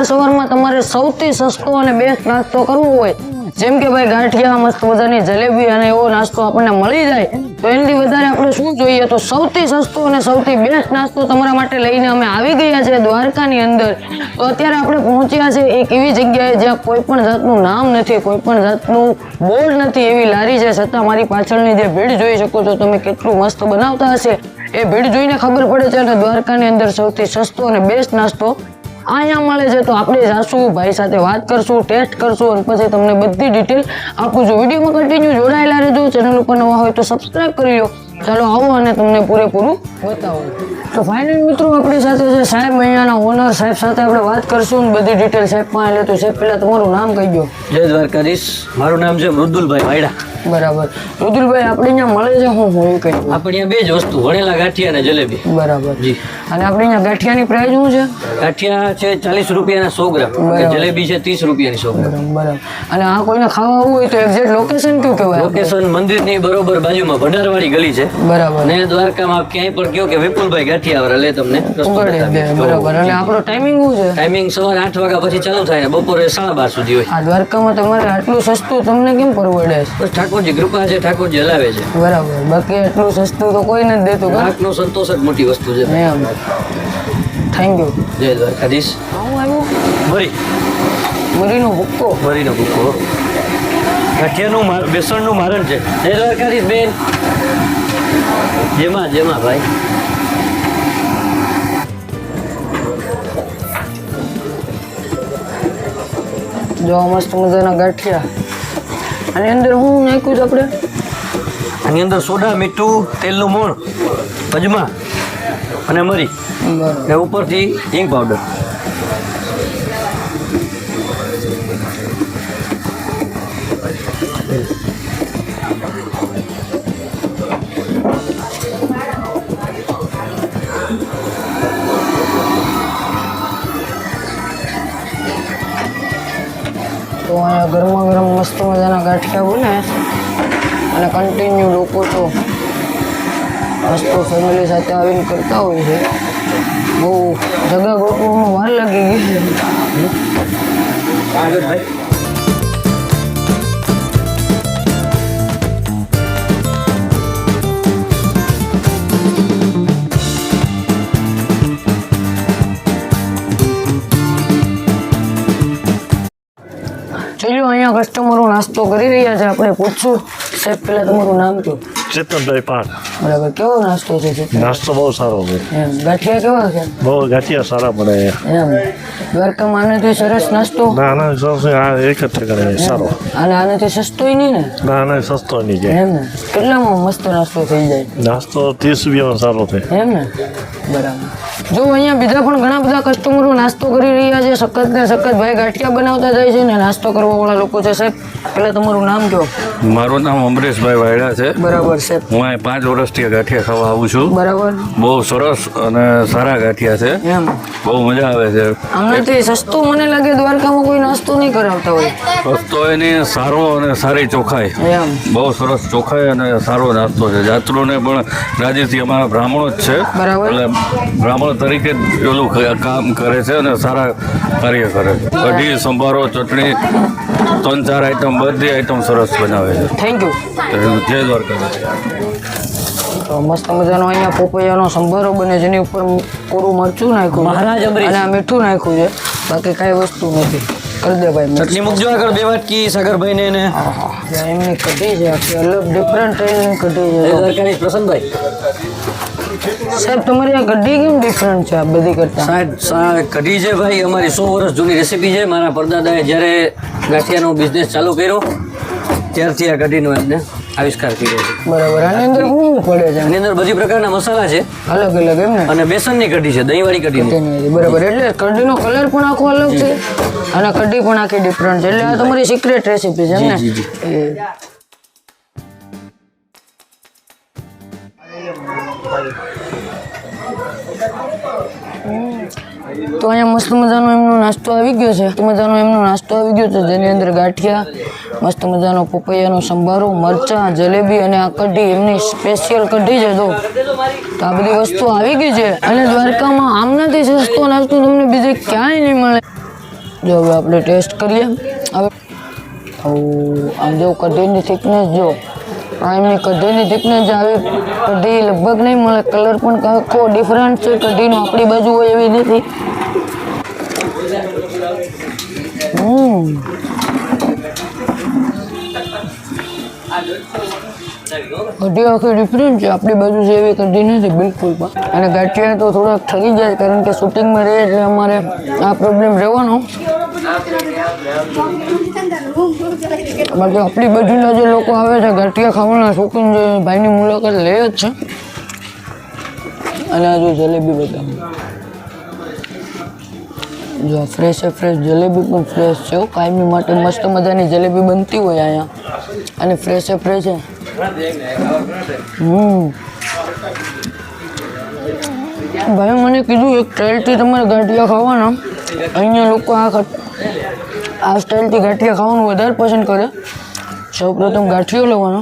સવારમાં તમારે સૌથી સસ્તો અને બેસ્ટ નાસ્તો કરવો હોય, જેમ કે ભાઈ ગાંઠિયા, મસ્ત મજાની જલેબી અને એવો નાસ્તો આપણને મળી જાય, તો એનાથી વધારે આપણે શું જોઈએ? તો સૌથી સસ્તો અને સૌથી બેસ્ટ નાસ્તો તમારા માટે લઈને અમે આવી ગયા છે દ્વારકાની અંદર. તો અત્યારે આપણે પહોંચ્યા છે એક એવી જગ્યાએ જ્યાં કોઈ પણ જાતનું નામ નથી, કોઈ પણ જાતનું બોર્ડ નથી, એવી લારી છે, છતાં મારી પાછળની જે ભીડ જોઈ શકો છો તમે, કેટલું મસ્ત બનાવતા હશે એ ભીડ જોઈને ખબર પડે છે. અને દ્વારકાની અંદર સૌથી સસ્તો અને બેસ્ટ નાસ્તો અહીંયા મળે છે. તો આપણે જાશું, ભાઈ સાથે વાત કરશું, ટેસ્ટ કરશું અને પછી તમને બધી ડિટેલ આપું છું. વિડીયોમાં કન્ટિન્યુ જોડાયેલા રહેજો. ચેનલ ઉપર નવા હોય તો સબસ્ક્રાઈબ કરી લો. ચાલો આવો અને તમને પૂરેપૂરું બતાવું. તો ફાઇનલ મિત્રો આપણી સાથે છે સાહેબ, અહીંયાના ઓનર સાહેબ સાથે આપણે વાત કરશું ને બધી ડિટેલ સાહેબમાં. એટલે તો સાહેબ પહેલાં તમારું નામ કહી દો. જય દ્વારકાધીશ. મારું નામ છે મૃદુલભાઈ વાયડા. બરાબર. રુદુલભાઈ, આપણે અહીંયા મળે છે હું એવું કહી દઉં. આપણે અહીંયા બે જ વસ્તુ, વણેલા ગાંઠિયા અને જલેબી. બરાબર જી. અને આપણે અહીંયા ગાંઠિયાની પ્રાઇસ શું છે? ગાંઠિયા છે 40 રૂપિયાના 100 ગ્રામ. જલેબી છે 30 રૂપિયાની 100 ગ્રામ. બરાબર. અને આ કોઈને ખાવા આવવું હોય તો એક્ઝેક્ટ લોકેશન કયું કહેવાય? લોકેશન મંદિરની બરોબર બાજુમાં ભંડારવાળી ગલી છે. બરાબર. ને દ્વારકામાં ક્યાંય પણ કહો કે વિપુલભાઈ ગાંઠિયાવાળા લે તમને રસ્તો બતાવે. બરાબર. અને આપણો ટાઈમિંગ શું છે? ટાઈમિંગ સવારે 8 વાગ્યા પછી ચાલુ થાય ને બપોરે 12:30 સુધી હોય. આ દ્વારકામાં તમારે આટલું સસ્તું તમને કેમ પરવડે? બસ ઠાકોરજી કૃપા છે, ઠાકોરજી હલાવે છે. બરાબર. બાકી એટલું સસ્તું તો કોઈ નથી દેતું. ગ્રાહકનો સંતોષ જ મોટી વસ્તુ છે. એમ. Thank you. જય દ્વારકાધીશ. આવું આવ્યું મરી મરીનો ભૂક્કો. મરીનો ભૂકો ગાંઠિયાનું બેસણનું મારણ છે. જય દ્વારકાધીશ બેન. જેમાં ભાઈ. જો મસ્ત મજાના ગાંઠિયા. અને અંદર હું નાખ્યું છે આપણે? આની અંદર સોડા, મીઠું, તેલનું મોણ, અજમા અને મરી ને ઉપરથી હિંગ પાવડર. તો અહીંયા ગરમા ગરમ મસ્ત મજાના ગાંઠિયા બને અને કન્ટિન્યુ લોકો તો મસ્ત ફેમિલી સાથે આવીને કરતા હોય છે. બહુ જગા ગોઠવવામાં વાર લાગી ગઈ છે. ચલો અહીંયા કસ્ટમરો નાસ્તો કરી રહ્યા છે, આપણે પૂછશું. સાહેબ પહેલા તમારું નામ કહો. ચેતનભાઈ પાઠ. બરાબર. કેવો નાસ્તો છે? નાસ્તો બહુ સારો છે. એમ. ગાંઠિયા કેવા છે? બહુ ગાંઠિયા સારા પડે. એમ. દ્વારકામાં આનાથી સરસ નાસ્તો? ના ના સરસ, આ એક જ ઠેકાણે સારો. અને આનાથી સસ્તોય નહીં ને? ના ના સસ્તો નહીં જાય. એમ ને. કેટલામાં મસ્ત નાસ્તો થઈ જાય? નાસ્તો 30 રૂપિયામાં સારો છે. એમ ને. બરાબર. જો અહીંયા બીજા પણ ઘણા બધા કસ્ટમરો નાસ્તો કરી રહ્યા છે. સખત ને સખત ભાઈ ગાંઠિયા બનાવતા જાય છે ને નાસ્તો કરવા વાળા લોકો છે. સાહેબ પહેલા તમારું નામ કહો. મારું નામ અમરેશભાઈ વાયડા છે. બરાબર. સાહેબ હું અહીં 5 વર્ષથી ગાંઠિયા ખાવા આવું છું. બરાબર. બહુ સરસ અને સારા ગાંઠિયા છે. એમ. બહુ મજા આવે છે. આમનાથી સસ્તું મને લાગે દ્વારકામાં કોઈ નાસ્તો નહીં કરાવતા હોય. રસ્તો એની સારો અને સારી ચોખાઈ. એમ. બહુ સરસ ચોખાઈ અને સારો નાસ્તો છે. જાત્રોને પણ રાજીથી અમારા બ્રાહ્મણો જ છે. બરાબર. એટલે બ્રાહ્મણ તરીકે જ પેલું કામ કરે છે અને સારા કાર્ય કરે છે. કઢી, સંભારો, ચટણી, 3-4 આઈટમ, બધી આઈટમ સરસ બનાવે છે. Thank you. જય દ્વારકાધીશ. તો મસ્ત મજાનો અહીંયા પોપૈયાનો સંભારો બને, જેની ઉપર કોરું મરચું નાખ્યું મહારાજ અમરીશ. અને આ મીઠું નાખ્યું છે, બાકી કાંઈ વસ્તુ નથી. કરી દે ભાઈ. ચટણી મૂકજો આગળ 2 વાટકી સાગરભાઈને ને. એમની કઢી છે આખી અલગ ડિફરન્ટ ટાઈપની કઢી જય છે. દ્વારકાધીશ પ્રસન્નભાઈ. સાહેબ તમારી આ કઢી કેમ ડિફરન્ટ છે આ બધી કરતા? સાહેબ કઢી છે ભાઈ, અમારી 100 વર્ષ જૂની રેસીપી છે. મારા પરદાદાએ જ્યારે ગાંઠિયાનો બિઝનેસ ચાલુ કર્યો ત્યારથી આ કઢીનો એમને આવિષ્કાર કર્યો છે. બરાબર. આની અંદર શું પડે છે? આની અંદર બધી પ્રકારના મસાલા છે અલગ અલગ એમ ને? અને બેસનની કઢી છે, દહીંવાળી કઢી. બરાબર. એટલે કઢીનો કલર પણ આખો અલગ છે અને કઢી પણ આખી ડિફરન્ટ છે. એટલે આ તમારી સિક્રેટ રેસીપી છે એમ ને? તો અહીંયા મસ્ત મજાનો એમનો નાસ્તો આવી ગયો છે. જેની અંદર ગાંઠિયા, મસ્ત મજાનો પપૈયાનો સંભારો, મરચાં, જલેબી અને આ કઢી એમની સ્પેશિયલ કઢી છે. તો આ બધી વસ્તુ આવી ગઈ છે. અને દ્વારકામાં આમનાથી સસ્તો નાસ્તો તમને બીજે ક્યાંય નહીં મળે. જો હવે આપણે ટેસ્ટ કરીએ. હવે આમ જો કઢીની થિકનેસ જો આ એમની કઢીની થિકનેસ આવી કઢી લગભગ નહીં મળે. કલર પણ આખો ડિફરન્ટ છે કઢીનો, આપણી બાજુ હોય એવી નથી. કઢી આખી ડિફરન્ટ છે, આપણી બાજુ છે એવી કઢી નથી બિલકુલ પણ. અને ગાંઠિયા તો થોડાક ઠરી જાય કારણ કે શૂટિંગમાં રહે એટલે અમારે આ પ્રોબ્લેમ રહેવાનો. બાકી આપણી બાજુના જે લોકો આવે છે ગાંઠિયા ખાવાના શોખીન જે ભાઈની મુલાકાત લે જ છે. અને આ જો જલેબી બધા જો ફ્રેશ જલેબી પણ ફ્રેશ છે. કાયમી માટે મસ્ત મજાની જલેબી બનતી હોય અહીંયા અને ફ્રેશ છે. ભાઈ મને કીધું એક સ્ટાઇલથી તમારે ગાંઠિયા ખાવાના. અહીંયા લોકો આ સ્ટાઇલથી ગાંઠિયા ખાવાનું વધારે પસંદ કરે. સૌપ્રથમ ગાંઠિયો લેવાનો,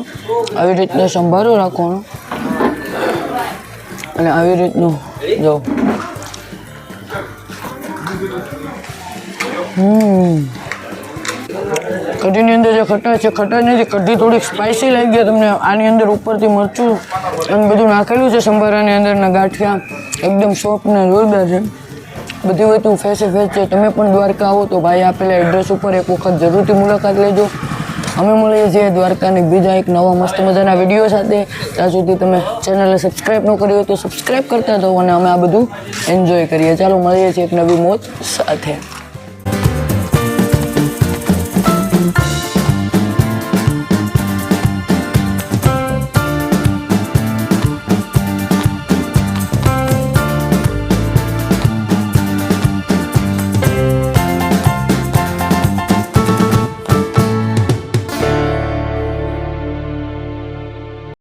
આવી રીતના સંભારો રાખવાનો અને આવી રીતનું જો કઢીની અંદર જે ખટાશ છે ખટાશ નથી, કઢી થોડીક સ્પાઇસી લાગી ગયા તમને. આની અંદર ઉપરથી મરચું અને બધું નાખેલું છે સંભારાની અંદરના ગાંઠિયા એકદમ સોફ્ટ ને જોરદાર છે. બધી વસ્તુ ફેસે ફેસ છે. તમે પણ દ્વારકા આવો તો ભાઈ આપેલા એડ્રેસ ઉપર એક વખત જરૂરથી મુલાકાત લેજો. અમે મળીએ છીએ દ્વારકાની બીજા એક નવા મસ્ત મજાના વિડીયો સાથે. ત્યાં સુધી તમે ચેનલને સબસ્ક્રાઈબ ન કરી હોય તો સબસ્ક્રાઈબ કરતા જાઓ અને અમે આ બધું એન્જોય કરીએ. ચાલો મળીએ છીએ એક નવી મોજ સાથે.